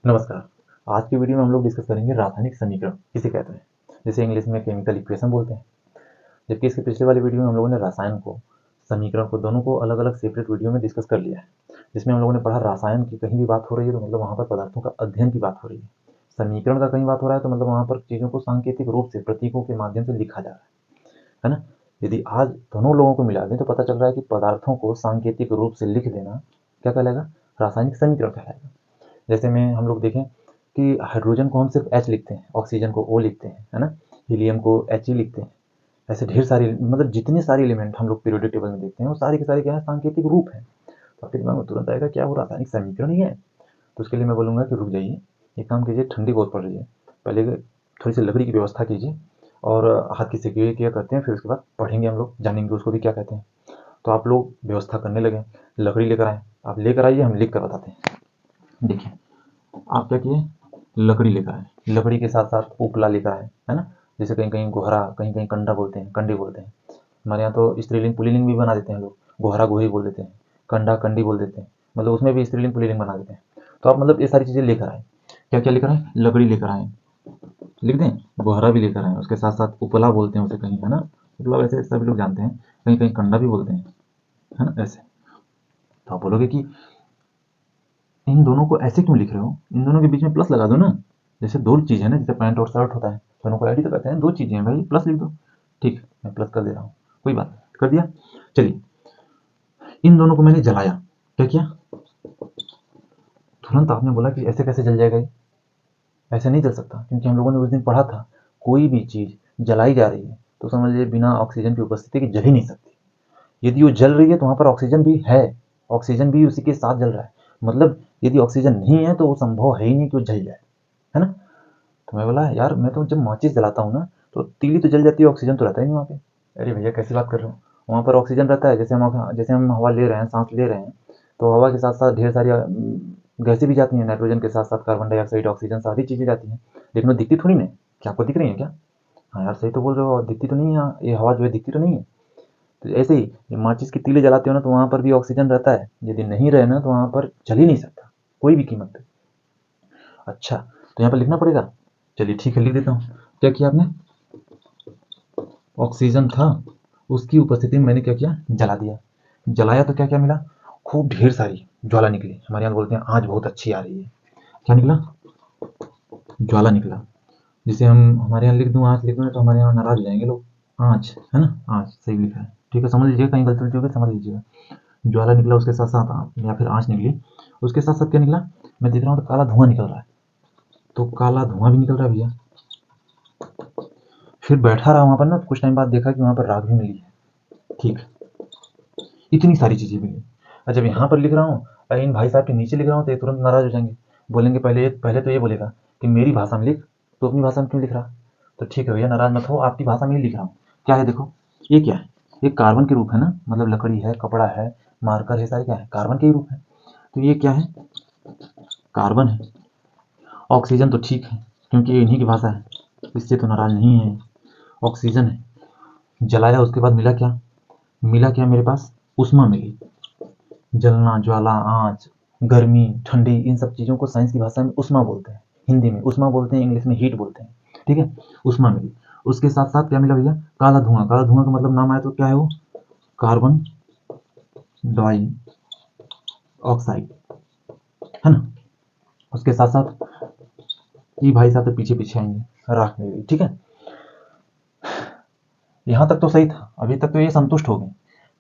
नमस्कार। आज की वीडियो में हम लोग डिस्कस करेंगे रासायनिक समीकरण किसे कहते हैं, जिसे इंग्लिश में केमिकल इक्वेशन बोलते हैं। जबकि इसके पिछले वाली वीडियो में हम लोगों ने रसायन को, समीकरण को, दोनों को अलग अलग सेपरेट वीडियो में डिस्कस कर लिया है, जिसमें हम लोगों ने पढ़ा रसायन की कहीं भी बात हो रही है तो मतलब वहाँ पर पदार्थों का अध्ययन की बात हो रही है। समीकरण का कहीं बात हो रहा है तो मतलब वहाँ पर चीज़ों को सांकेतिक रूप से प्रतीकों के माध्यम से लिखा जा रहा है ना। यदि आज दोनों लोगों को मिला दें तो पता चल रहा है कि पदार्थों को सांकेतिक रूप से लिख देना क्या कहलाएगा, रासायनिक समीकरण कहलाएगा। जैसे में हम लोग देखें कि हाइड्रोजन को हम सिर्फ H लिखते हैं, ऑक्सीजन को O लिखते हैं, है ना, हीलियम को He लिखते हैं। ऐसे ढेर सारी, मतलब जितने सारे एलिमेंट हम लोग पीरियोडिक टेबल में देखते हैं वो सारे के सारे क्या है, सांकेतिक रूप है। तो आपके दिमाग में तुरंत आएगा क्या वो रासायनिक समीकरण ही है। तो उसके लिए मैं बोलूँगा कि रुक जाइए, एक काम कीजिए, ठंडी बहुत पड़ रही है, पहले थोड़ी सी लकड़ी की व्यवस्था कीजिए और हाथ की सेक किया करते हैं, फिर उसके बाद पढ़ेंगे, हम लोग जानेंगे उसको भी क्या कहते हैं। तो आप लोग व्यवस्था करने लगे, लकड़ी लेकर आए, आप लेकर आइए, हम लिख कर बताते हैं। देखिए, आप क्या किए, लकड़ी लेकर आए, लकड़ी के साथ साथ उपला लेकर आए, है ना। जैसे कहीं कहीं गोहरा, कहीं कहीं कंडा बोलते हैं, कंडी बोलते हैं। हमारे यहाँ तो स्त्रीलिंग पुल्लिंग भी बना देते हैं लोग, गोहरा गोहरी बोल देते हैं, कंडा कंडी बोल देते हैं, मतलब उसमें भी स्त्रीलिंग पुल्लिंग बना देते हैं। तो आप मतलब ये सारी चीज़ें लेकर आए, क्या क्या लेकर आए, लकड़ी लेकर आए, लिख दें, गोहरा भी लेकर आए, उसके साथ साथ उपला बोलते हैं उसे कहीं, है ना। उपला वैसे सभी लोग जानते हैं, कहीं कहीं कंडा भी बोलते हैं, है ना, ऐसे। तो आप बोलोगे कि इन दोनों को ऐसे क्यों लिख रहे हो, इन दोनों के बीच में प्लस लगा दो ना। जैसे दो चीज़ है ना, जैसे पैंट और शर्ट होता है, दोनों को ऐड ही तो करते हैं, दो चीज़ें हैं भाई, प्लस लिख दो। ठीक, मैं प्लस कर दे रहा हूँ, कोई बात, कर दिया। चलिए, इन दोनों को मैंने जलाया, क्या किया, तुरंत आपने बोला कि ऐसे कैसे जल जाएगा ये, ऐसे नहीं जल सकता, क्योंकि हम लोगों ने उस दिन पढ़ा था, कोई भी चीज़ जलाई जा रही है तो समझ लीजिए बिना ऑक्सीजन की उपस्थिति के जल ही नहीं सकती। यदि वो जल रही है तो वहाँ पर ऑक्सीजन भी है, ऑक्सीजन भी उसी के साथ जल रहा है, मतलब यदि ऑक्सीजन नहीं है तो वो संभव है ही नहीं कि वो जल जाए, है ना। तो मैं बोला यार, मैं तो जब माचिस जलाता हूँ ना तो तीली तो जल जाती है, ऑक्सीजन तो रहता ही नहीं वहाँ पे। अरे भैया कैसी बात कर रहे हो, वहाँ पर ऑक्सीजन रहता है, जैसे हम हवा ले रहे हैं, सांस ले रहे हैं, तो हवा के साथ साथ ढेर सारी गैसें भी जाती हैं, नाइट्रोजन के साथ साथ कार्बन डाइऑक्साइड, ऑक्सीजन, सारी चीज़ें जाती हैं, लेकिन वो दिखती थोड़ी नहीं। क्या आपको दिख रही है क्या? हाँ यार सही तो बोल रहे हो, दिखती तो नहीं है, ये हवा जो है दिखती तो नहीं है। तो ऐसे ही जब माचिस की तीली जलाते हो ना तो वहाँ पर भी ऑक्सीजन रहता है, यदि नहीं रहे ना तो वहाँ पर जल ही नहीं सकता कोई भी कीमत पे। अच्छा, तो यहाँ पर लिखना पड़ेगा, चलिए ठीक है लिख देता हूँ। क्या किया आपने, ऑक्सीजन था, उसकी उपस्थिति में मैंने क्या किया, जला दिया। जलाया तो क्या क्या मिला, खूब ढेर सारी ज्वाला निकली, हमारे यहाँ बोलते हैं आँच बहुत अच्छी आ रही है। क्या निकला, ज्वाला निकला। जिसे हम हमारे यहाँ लिख दूँ, आँच लिख दूँ तो हमारे यहाँ नाराज हो जाएंगे लोग। आँच, है ना, आँच सही लिखा है, ठीक है, समझ लीजिएगा, कहीं गलती उलटी होगी समझ लीजिएगा। ज्वाला निकला, उसके साथ साथ या फिर आँच निकली, उसके साथ साथ क्या निकला, मैं देख रहा हूँ तो काला धुआं निकल रहा है, तो काला धुआं भी निकल रहा है भैया। फिर बैठा रहा वहाँ पर ना, कुछ टाइम बाद देखा कि वहाँ पर राख भी मिली है। ठीक, इतनी सारी चीज़ें मिली। और जब यहाँ पर लिख रहा हूँ और इन भाई साहब के नीचे लिख रहा हूँ तो ये तुरंत नाराज हो जाएंगे, बोलेंगे पहले पहले तो ये बोलेगा कि मेरी भाषा में लिख, तो अपनी भाषा में क्यों लिख रहा। तो ठीक है भैया, नाराज मत हो, आपकी भाषा में ही लिख रहा हूँ। क्या है देखो, ये क्या है, ये कार्बन के रूप है ना, मतलब लकड़ी है, कपड़ा है, मार्कर है, सारे क्या है, कार्बन के ही रूप है। तो ये क्या है, कार्बन है। ऑक्सीजन तो ठीक है क्योंकि ये इन्हीं की भाषा है, इससे तो नाराज नहीं है। ऑक्सीजन है, जलाया, उसके बाद मिला क्या, मिला क्या मेरे पास, उष्मा मिली। जलना, ज्वाला, आँच, गर्मी, ठंडी, इन सब चीज़ों को साइंस की भाषा में ऊष्मा बोलते हैं, हिंदी में ऊष्मा बोलते हैं, इंग्लिश में हीट बोलते हैं, ठीक है। ऊष्मा मिली, उसके साथ साथ क्या मिला भैया, काला धुआं। काला धुआं का मतलब नाम आया तो क्या है वो, कार्बन डाई ऑक्साइड, है ना। उसके साथ साथ ये भाई साहब तो पीछे पीछे आएंगे, राख मिल गई, ठीक है। यहाँ तक तो सही था, अभी तक तो ये संतुष्ट हो गए।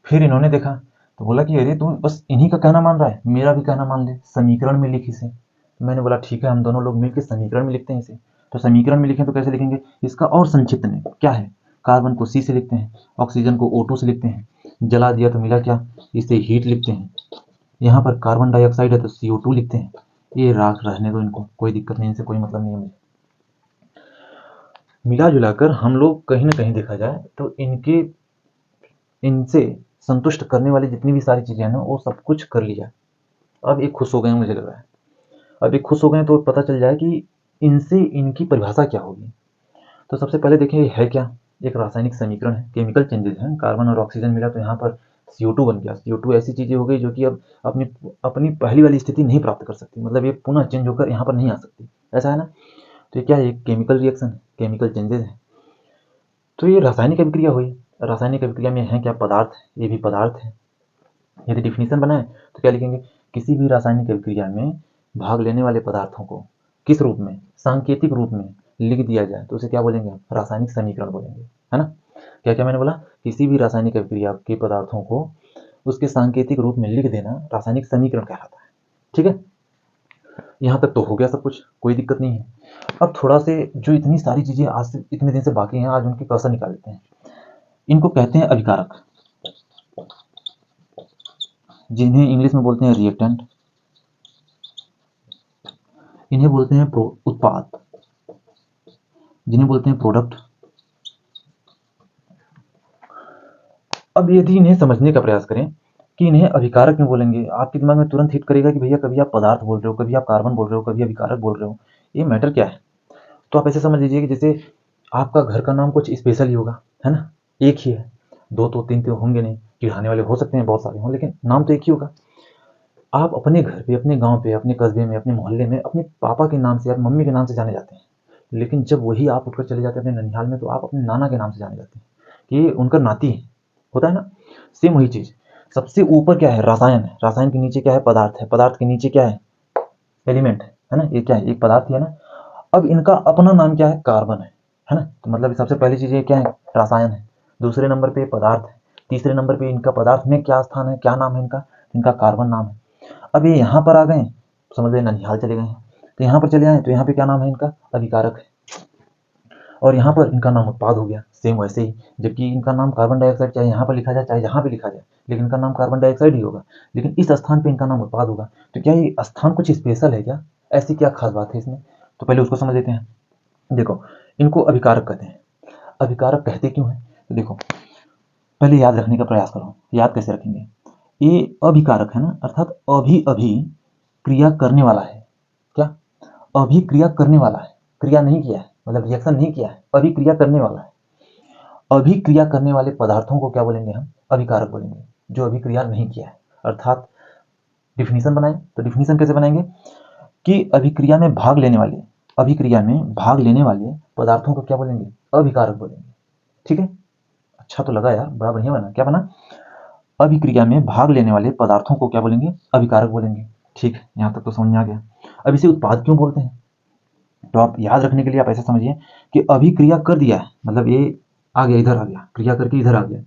फिर इन्होंने देखा तो बोला कि अरे तू बस इन्हीं का कहना मान रहा है, मेरा भी कहना मान ले, समीकरण में लिख इसे। तो मैंने बोला ठीक है, हम दोनों लोग मिलकर समीकरण में लिखते हैं इसे। तो समीकरण में लिखें तो कैसे लिखेंगे, इसका और संक्षिप्त में क्या है, कार्बन को सी से लिखते हैं, ऑक्सीजन को O2 से लिखते हैं, जला दिया तो मिला क्या, इसे हीट लिखते हैं। यहाँ पर कार्बन डाइऑक्साइड है तो CO2 लिखते हैं। ये राख रहने दो, इनको कोई दिक्कत नहीं, इनसे कोई मतलब नहीं है मुझे। मिला जुलाकर हम लोग कहीं ना कहीं देखा जाए तो इनसे संतुष्ट करने वाली जितनी भी सारी चीज़ें हैं ना, वो सब कुछ कर लिया। अब ये खुश हो गए, मुझे लग रहा है अब ये खुश हो गए तो पता चल जाए कि इनसे इनकी परिभाषा क्या होगी। तो सबसे पहले देखिए ये है क्या, एक रासायनिक समीकरण है, केमिकल चेंजेस हैं, कार्बन और ऑक्सीजन मिला तो यहाँ पर CO2 बन गया। CO2 ऐसी चीज़ें हो गई जो कि अब अपनी अपनी पहली वाली स्थिति नहीं प्राप्त कर सकती, मतलब ये पुनः चेंज होकर यहाँ पर नहीं आ सकती, ऐसा है ना। तो ये क्या है, एक केमिकल रिएक्शन है, केमिकल चेंजेस है। तो ये रासायनिक अभिक्रिया हुई। रासायनिक अभिक्रिया में है क्या, पदार्थ, ये भी पदार्थ है। यदि डिफिनीशन बनाए तो क्या लिखेंगे, किसी भी रासायनिक अभिक्रिया में भाग लेने वाले पदार्थों को किस रूप में, सांकेतिक रूप में लिख दिया जाए तो उसे क्या बोलेंगे, रासायनिक समीकरण बोलेंगे, है ना। क्या क्या मैंने बोला, किसी भी रासायनिक अभिक्रिया के पदार्थों को उसके सांकेतिक रूप में लिख देना रासायनिक समीकरण कहलाता है। ठीक है, यहाँ तक तो हो गया सब कुछ, कोई दिक्कत नहीं है। अब थोड़ा से जो इतनी सारी चीजें आज से इतने दिन से बाकी हैं, आज उनके कसर निकाल लेते हैं। इनको कहते हैं अभिकारक, जिन्हें इंग्लिश में बोलते हैं रिएक्टेंट, इन्हें बोलते हैं उत्पाद, जिन्हें बोलते हैं प्रोडक्ट। अब यदि इन्हें समझने का प्रयास करें कि इन्हें अभिकारक क्यों बोलेंगे, आपके दिमाग में तुरंत हिट करेगा कि भैया कभी आप पदार्थ बोल रहे हो, कभी आप कार्बन बोल रहे हो, कभी अभिकारक बोल रहे हो, ये मैटर क्या है। तो आप ऐसे समझ लीजिए कि जैसे आपका घर का नाम कुछ स्पेशल ही होगा, है ना, एक ही है, दो तो तीन तो होंगे नहीं, चिढ़ाने वाले हो सकते हैं बहुत सारे हों, लेकिन नाम तो एक ही होगा। आप अपने घर पे, अपने गांव पे, अपने कस्बे में, अपने मोहल्ले में अपने पापा के नाम से या मम्मी के नाम से जाने जाते हैं, लेकिन जब वही आप उठकर चले जाते हैं अपने ननिहाल में तो आप अपने नाना के नाम से जाने जाते हैं कि उनका नाती है, होता है ना। सेम वही चीज, सबसे ऊपर क्या है, रसायन है, रसायन के नीचे क्या है, पदार्थ है, पदार्थ के नीचे क्या है, एलिमेंट है ना, ये क्या है, एक पदार्थ ही है ना। अब इनका अपना नाम क्या है, कार्बन है ना। तो मतलब सबसे पहली चीज ये क्या है, रसायन है, दूसरे नंबर पे पदार्थ है, तीसरे नंबर पे इनका पदार्थ में क्या स्थान है, क्या नाम है इनका, इनका कार्बन नाम है। अब ये यहाँ पर आ गए, समझ लो ननिहाल चले गए हैं, तो यहाँ पर चले आए तो यहाँ पे क्या नाम है इनका, अभिकारक है, और यहाँ पर इनका नाम उत्पाद हो गया। सेम वैसे ही, जबकि इनका नाम कार्बन डाइऑक्साइड चाहे यहाँ पर लिखा जाए चाहे जहाँ पे लिखा जाए, लेकिन इनका नाम कार्बन डाइऑक्साइड ही होगा, लेकिन इस स्थान पे इनका नाम उत्पाद होगा। तो क्या ये स्थान कुछ स्पेशल है क्या, ऐसी क्या खास बात है इसमें, तो पहले उसको समझ लेते हैं। देखो, इनको अभिकारक कहते हैं। अभिकारक कहते क्यों है, तो देखो पहले याद रखने का प्रयास करो, याद कैसे रखेंगे, ये अभिकारक है ना, अर्थात अभी अभी क्रिया करने वाला है, क्या, अभी क्रिया करने वाला है, क्रिया नहीं किया है, मतलब रिएक्शन नहीं किया है, अभी क्रिया करने वाला है। अभी क्रिया करने वाले पदार्थों को क्या बोलेंगे हम, अभिकारक बोलेंगे, जो अभी क्रिया नहीं किया है। अर्थात डिफिनीशन बनाएं तो डिफिनीशन कैसे बनाएंगे कि अभिक्रिया में भाग लेने वाले, अभिक्रिया में भाग लेने वाले पदार्थों को क्या बोलेंगे, अभिकारक बोलेंगे। ठीक है, अच्छा तो लगा यार, बड़ा बढ़िया बना, क्या बना, अभिक्रिया में भाग लेने वाले पदार्थों को क्या बोलेंगे, अभिकारक बोलेंगे। ठीक है, यहाँ तक तो समझ में आ गया। अब इसे उत्पाद क्यों बोलते हैं, तो आप याद रखने के लिए आप ऐसा समझिए कि अभी क्रिया कर दिया है, मतलब ये आ गया, इधर आ गया, क्रिया करके इधर आ गया,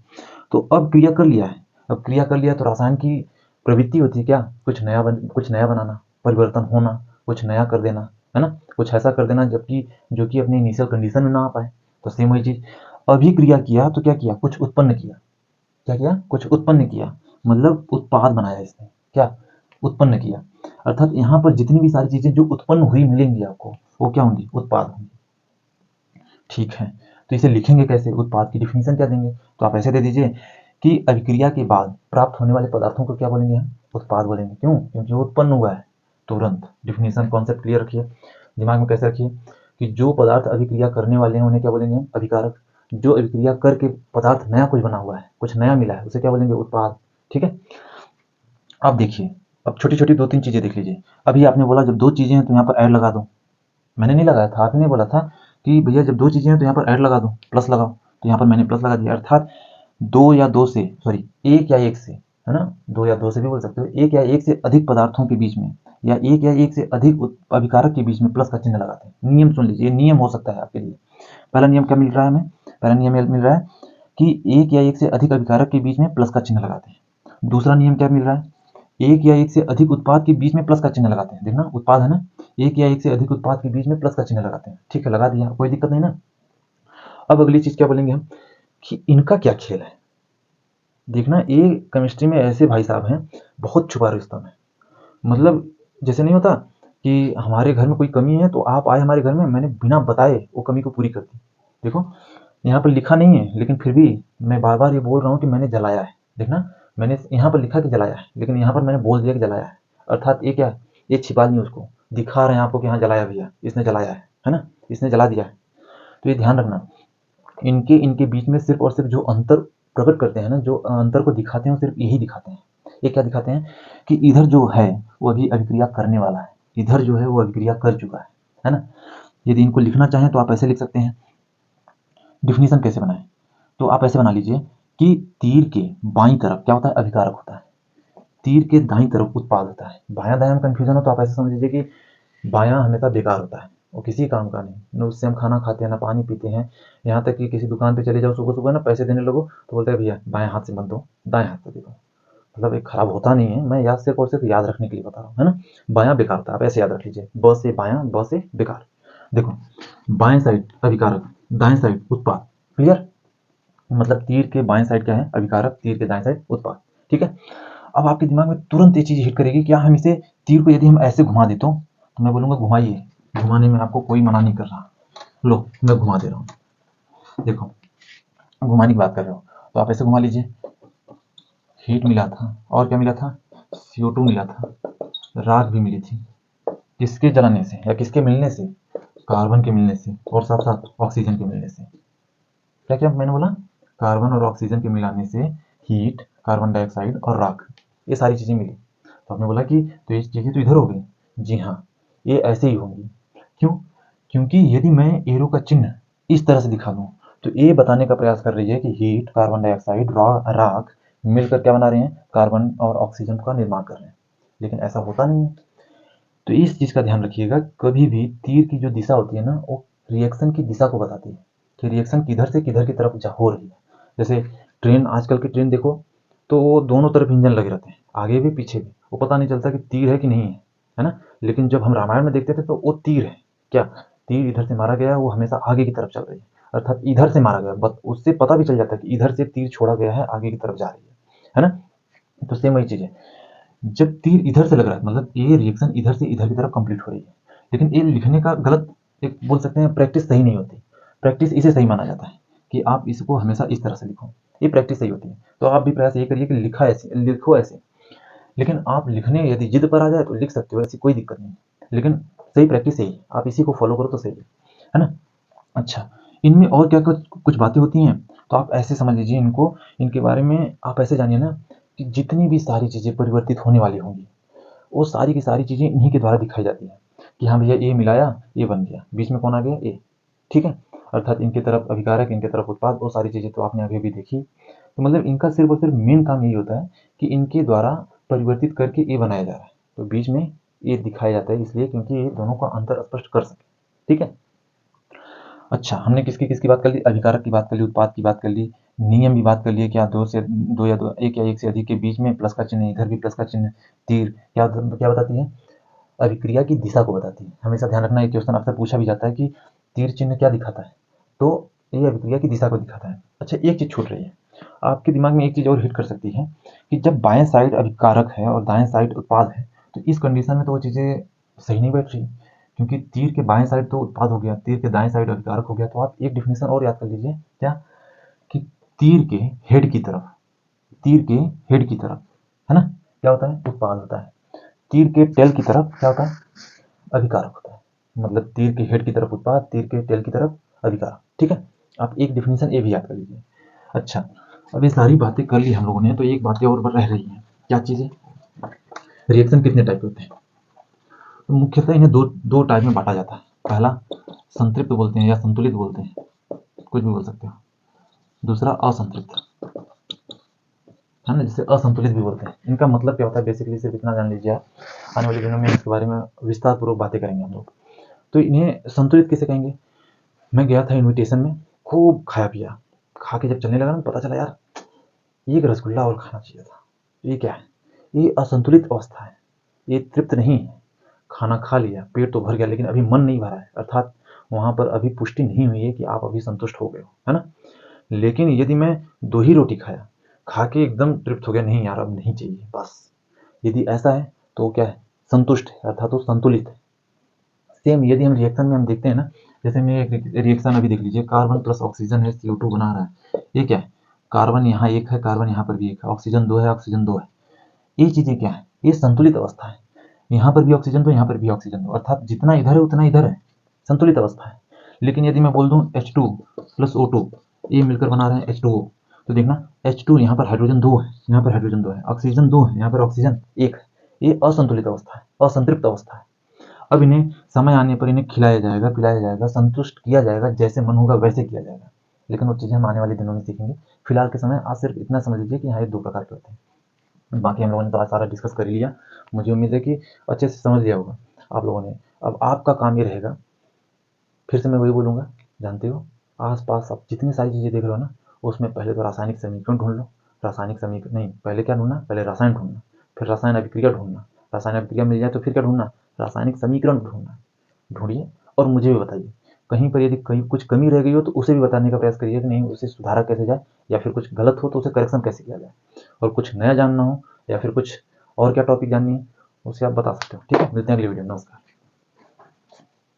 तो अब क्रिया कर लिया है। अब क्रिया कर लिया तो रसायन की प्रवृत्ति होती है क्या, कुछ नया बनाना, परिवर्तन होना, कुछ नया कर देना, है ना, कुछ ऐसा कर देना जबकि जो कि अपनी इनिशियल कंडीशन में ना आ पाए। तो सेम वही चीज, अभी क्रिया किया तो क्या किया, कुछ उत्पन्न किया, क्या किया, कुछ उत्पन्न किया, मतलब उत्पाद बनाया इसने, क्या, उत्पन्न किया। अर्थात यहाँ पर जितनी भी सारी चीजें जो उत्पन्न हुई मिलेंगी आपको, वो क्या होंगी, उत्पाद होंगी। ठीक है, तो इसे लिखेंगे कैसे, उत्पाद की डिफिनीशन क्या देंगे, तो आप ऐसे दे दीजिए कि अभिक्रिया के बाद प्राप्त होने वाले पदार्थों को क्या बोलेंगे हम, उत्पाद बोलेंगे। क्यों, क्योंकि वो उत्पन्न हुआ है तुरंत। डिफिनीशन कॉन्सेप्ट क्लियर रखिए, दिमाग में कैसे रखिए कि जो पदार्थ अभिक्रिया करने वाले हैं उन्हें क्या बोलेंगे हम, अभिकारक। जो अभिक्रिया करके पदार्थ नया कुछ बना हुआ है, कुछ नया मिला है, उसे क्या बोलेंगे, उत्पाद। ठीक है, अब देखिए, अब छोटी छोटी दो तीन चीजें देख लीजिए। अभी आपने बोला जब दो चीजें हैं तो यहाँ पर ऐड लगा दो, मैंने नहीं लगाया था, आपने बोला था कि भैया जब दो चीजें हैं तो यहाँ पर ऐड लगा दो, प्लस लगाओ, तो यहाँ पर मैंने प्लस लगा दिया। अर्थात दो या दो से, सॉरी एक या एक से, है ना, दो या दो से भी बोल सकते हो, एक या एक से अधिक पदार्थों के बीच में या एक या एक से अधिक अभिकारक के बीच में प्लस का चिन्ह लगाते हैं। नियम सुन लीजिए, नियम हो सकता है आपके लिए। पहला नियम क्या मिल रहा है हमें, पहला नियम मिल रहा है कि एक या एक से अधिक अभिकारक के बीच में प्लस का चिन्ह लगाते हैं। दूसरा नियम क्या मिल रहा है, एक या एक से अधिक उत्पाद के बीच में प्लस का चिन्ह लगाते हैं। देखना, उत्पाद है ना, एक या एक से अधिक उत्पाद के बीच में प्लस का चिन्ह लगाते हैं। ठीक है, लगा दिया, कोई दिक्कत नहीं ना। अब अगली चीज क्या बोलेंगे हम कि इनका क्या खेल है। देखना, ये केमिस्ट्री में ऐसे भाई साहब हैं, बहुत छुपा रुस्तम है। मतलब जैसे नहीं होता कि हमारे घर में कोई कमी है तो आप आए हमारे घर में, मैंने बिना बताए वो कमी को पूरी कर दी। देखो, यहाँ पर लिखा नहीं है लेकिन फिर भी मैं बार बार ये बोल रहा हूँ कि मैंने जलाया है। देखना, मैंने यहाँ पर लिखा कि जलाया है, लेकिन यहाँ पर मैंने बोल दिया कि जलाया है। अर्थात ये क्या है, ये छिपा नहीं, उसको दिखा रहे हैं आपको कि हाँ जलाया भैया, इसने जलाया है ना, इसने जला दिया है। तो ये ध्यान रखना, इनके इनके बीच में सिर्फ और सिर्फ जो अंतर प्रकट करते हैं ना, जो अंतर को दिखाते हैं वो सिर्फ यही दिखाते हैं। ये क्या दिखाते हैं कि इधर जो है वो अभी अभिक्रिया करने वाला है, इधर जो है वो अभिक्रिया कर चुका है ना। यदि इनको लिखना चाहें तो आप ऐसे लिख सकते हैं। डिफिनीशन कैसे बनाएं, तो आप ऐसे बना लीजिए कि तीर के बाईं तरफ क्या होता है, अभिकारक होता है, तीर के दाईं तरफ उत्पाद होता है। बायां दायां में कंफ्यूजन हो तो आप ऐसे समझ लीजिए कि बायां हमेशा बेकार होता है, वो किसी काम का नहीं, न उससे हम खाना खाते हैं ना पानी पीते हैं। यहाँ तक कि किसी दुकान पे चले जाओ सुबह सुबह ना, पैसे देने लगो तो बोलते हैं भैया बाएं हाथ से मत दो, दाएं हाथ से देखो। मतलब एक खराब होता नहीं है, मैं याद सिर्फ और सिर्फ याद रखने के लिए बता रहा हूँ, है ना। बायां बेकार होता है, आप ऐसे याद रख लीजिए, ब से बायां, ब से बेकार। देखो, बाएं साइड अभिकारक, दाएं साइड उत्पाद। क्लियर, मतलब तीर के बाएं साइड क्या है, अभिकारक, तीर के दाएं साइड उत्पाद। ठीक है। अब आपके दिमाग में तुरंत ये चीज हिट करेगी, क्या हम इसे तीर को यदि हम ऐसे घुमा देते हो तो मैं बोलूंगा घुमाइए, घुमाने में आपको कोई मना नहीं कर रहा। लो मैं घुमा दे रहा हूँ, देखो घुमाने की बात कर रहे हो तो आप ऐसे घुमा लीजिए। हीट मिला था और क्या मिला था, CO2 मिला था, राख भी मिली थी। किसके जलाने से या किसके मिलने से, कार्बन के मिलने से, और साथ साथ ऑक्सीजन के मिलने से। क्या क्या मैंने बोला, कार्बन और ऑक्सीजन के मिलाने से हीट, कार्बन डाइऑक्साइड और राख, ये सारी चीजें मिली। तो आपने बोला कि तो ये चीजें तो इधर हो गई। जी हाँ, ये ऐसे ही होंगी। क्यों, क्योंकि यदि मैं एरो का चिन्ह इस तरह से दिखा दूं तो ये बताने का प्रयास कर रही है कि हीट, कार्बन डाइऑक्साइड, राख मिलकर क्या बना रहे हैं, कार्बन और ऑक्सीजन का निर्माण कर रहे हैं। लेकिन ऐसा होता नहीं है। तो इस चीज का ध्यान रखिएगा, कभी भी तीर की जो दिशा होती है ना, वो रिएक्शन की दिशा को बताती है कि रिएक्शन किधर से किधर की तरफ हो रही है। जैसे ट्रेन, आजकल की ट्रेन देखो तो वो दोनों तरफ इंजन लगे रहते हैं, आगे भी पीछे भी, वो पता नहीं चलता कि तीर है कि नहीं है ना। लेकिन जब हम रामायण में देखते थे तो वो तीर है, क्या तीर इधर से मारा गया, वो हमेशा आगे की तरफ चल रही है, अर्थात इधर से मारा गया, बस उससे पता भी चल जाता है कि इधर से तीर छोड़ा गया है, आगे की तरफ जा रही है ना। तो सेम वही चीज है, जब तीर इधर से लग रहा है मतलब ये रिएक्शन इधर से इधर की तरफ कंप्लीट हो रही है। लेकिन ये लिखने का गलत, एक बोल सकते हैं प्रैक्टिस सही नहीं होती। प्रैक्टिस इसे सही माना जाता है कि आप इसको हमेशा इस तरह से लिखो, ये प्रैक्टिस सही होती है। तो आप भी प्रयास ये करिए कि लिखा ऐसे, लिखो ऐसे। लेकिन आप लिखने यदि जिद पर आ जाए तो लिख सकते हो, ऐसी कोई दिक्कत नहीं। लेकिन सही प्रैक्टिस यही है, आप इसी को फॉलो करो तो सही है ना। अच्छा, इनमें और क्या कुछ कुछ बातें होती हैं, तो आप ऐसे समझ लीजिए इनको, इनके बारे में आप ऐसे जानिए ना कि जितनी भी सारी चीज़ें परिवर्तित होने वाली होंगी वो सारी की सारी चीज़ें इन्हीं के द्वारा दिखाई जाती हैं कि हाँ भैया ये मिलाया, ये बन गया, बीच में कौन आ गया, ए। ठीक है। अर्थात इनके तरफ अभिकारक, इनके तरफ उत्पाद, वो सारी चीज़ें तो आपने अभी भी देखी। तो मतलब इनका सिर्फ और सिर्फ मेन काम यही होता है कि इनके द्वारा परिवर्तित करके ए बनाया जा रहा है, तो बीच में ए दिखाया जाता है, इसलिए क्योंकि ये दोनों का अंतर स्पष्ट कर सके। ठीक है। अच्छा, हमने किसकी किसकी बात कर ली, अभिकारक की बात कर ली, उत्पाद की बात कर ली, नियम भी बात कर लिए, क्या दो से दो या दो, एक या एक से अधिक के बीच में प्लस का चिन्ह, इधर भी प्लस का चिन्ह, तीर क्या क्या बताती है, अभिक्रिया की दिशा को बताती है। हमेशा ध्यान रखना, एक क्वेश्चन आपसे पूछा भी जाता है कि तीर चिन्ह क्या दिखाता है, तो ये अभिक्रिया की दिशा को दिखाता है। अच्छा, एक चीज छूट रही है, आपके दिमाग में एक चीज और हिट कर सकती है कि जब बाएं साइड अभिकारक है और दाएं साइड उत्पाद है, तो इस कंडीशन में तो वो चीजें सही नहीं बैठ रही, क्योंकि तीर के बाएं साइड तो उत्पाद हो गया, तीर के दाएं साइड अभिकारक हो गया। तो आप एक डिफिनेशन और याद कर लीजिए, क्या कि तीर के हेड की तरफ, तीर के हेड की तरफ, है ना, क्या होता है, उत्पाद होता है। तीर के टेल की तरफ क्या होता है, अधिकारक होता है। मतलब तीर के हेड की तरफ उत्पाद, तीर के टेल की तरफ अधिकारक। ठीक है, आप एक डिफिनेशन ये भी याद कर लीजिए। अच्छा, अब ये सारी बातें कर ली हम लोगों ने, तो एक बातें और रह रही हैं, क्या चीजें, रिएक्शन कितने टाइप के होते हैं। तो मुख्यतः इन्हें दो दो टाइप में बांटा जाता है। पहला संतृप्त बोलते हैं या संतुलित बोलते हैं, कुछ भी बोल सकते हो। दूसरा असंतृप्त, है ना, जिसे असंतुलित भी बोलते हैं। इनका मतलब क्या होता है, बेसिकली सिर्फ इतना जान लीजिए आप, आने वाले दिनों में इसके बारे में विस्तार पूर्वक बातें करेंगे हम लोग। तो इन्हें संतुलित किसे कहेंगे, मैं गया था इनविटेशन में, खूब खाया पिया, खा के जब चलने लगा ना, पता चला यार एक रसगुल्ला और खाना चाहिए था। ये क्या है, ये असंतुलित अवस्था है, ये तृप्त नहीं है। खाना खा लिया, पेट तो भर गया, लेकिन अभी मन नहीं भरा है, अर्थात वहां पर अभी पुष्टि नहीं हुई है कि आप अभी संतुष्ट हो गए हो, है ना। लेकिन यदि मैं 2 ही रोटी खाया, खा के एकदम तृप्त हो गया, नहीं यार अब नहीं चाहिए बस, यदि ऐसा है तो क्या है, संतुष्ट है, अर्थात वो संतुलित है। सेम यदि हम रिएक्शन में हम देखते हैं ना, जैसे मैं एक रिएक्शन अभी देख लीजिए, कार्बन प्लस ऑक्सीजन है, CO2 बना रहा है। ये क्या है, कार्बन यहाँ एक है, कार्बन यहाँ पर भी एक है, ऑक्सीजन 2 है, ऑक्सीजन 2 है। ये चीजें क्या है, ये संतुलित अवस्था है। यहाँ पर भी ऑक्सीजन 2, यहाँ पर भी ऑक्सीजन 2, अर्थात जितना इधर है उतना इधर है, संतुलित अवस्था है। लेकिन यदि मैं बोल दूं H2 प्लस O2, ये मिलकर बना रहे हैं H2O, तो देखना H2 यहाँ पर हाइड्रोजन 2 है, यहाँ पर हाइड्रोजन 2 है, ऑक्सीजन 2 है, यहाँ पर ऑक्सीजन 1 है। ये असंतुलित अवस्था है, असंतृप्त अवस्था है। अब इन्हें समय आने पर इन्हें खिलाया जाएगा, पिलाया जाएगा, संतुष्ट किया जाएगा, जैसे मन होगा वैसे किया जाएगा। लेकिन वो चीज़ें हम आने वाले दिनों में सीखेंगे। फिलहाल के समय आज सिर्फ इतना समझ लीजिए कि यहाँ ये 2 प्रकार के होते हैं। बाकी हम लोगों ने तो आज सारा डिस्कस कर ही लिया। मुझे उम्मीद है कि अच्छे से समझ लिया होगा आप लोगों ने। अब आपका काम ये रहेगा, फिर से मैं वही बोलूँगा, जानते हो आस-पास आप जितनी सारी चीज़ें देख रहे हो ना, उसमें पहले तो रासायनिक समीकरण ढूँढ लो। रासायनिक समीकरण नहीं, पहले क्या ढूँढना, पहले रसायन ढूँढना, फिर रसायन अभिक्रिया ढूँढना, रसायन अभिक्रिया मिल जाए तो फिर क्या ढूँढना, रासायनिक समीकरण ढूँढना। ढूँढिए और मुझे भी बताइए। कहीं पर यदि कहीं कुछ कमी रह गई हो तो उसे भी बताने का प्रयास करिए कि नहीं, उसे सुधारा कैसे जाए, या फिर कुछ गलत हो तो उसे करेक्शन कैसे किया जाए। और कुछ नया जानना हो या फिर कुछ और क्या टॉपिक जाननी है, उसे आप बता सकते हो। ठीक है, मिलते हैं अगली वीडियो में। नमस्कार।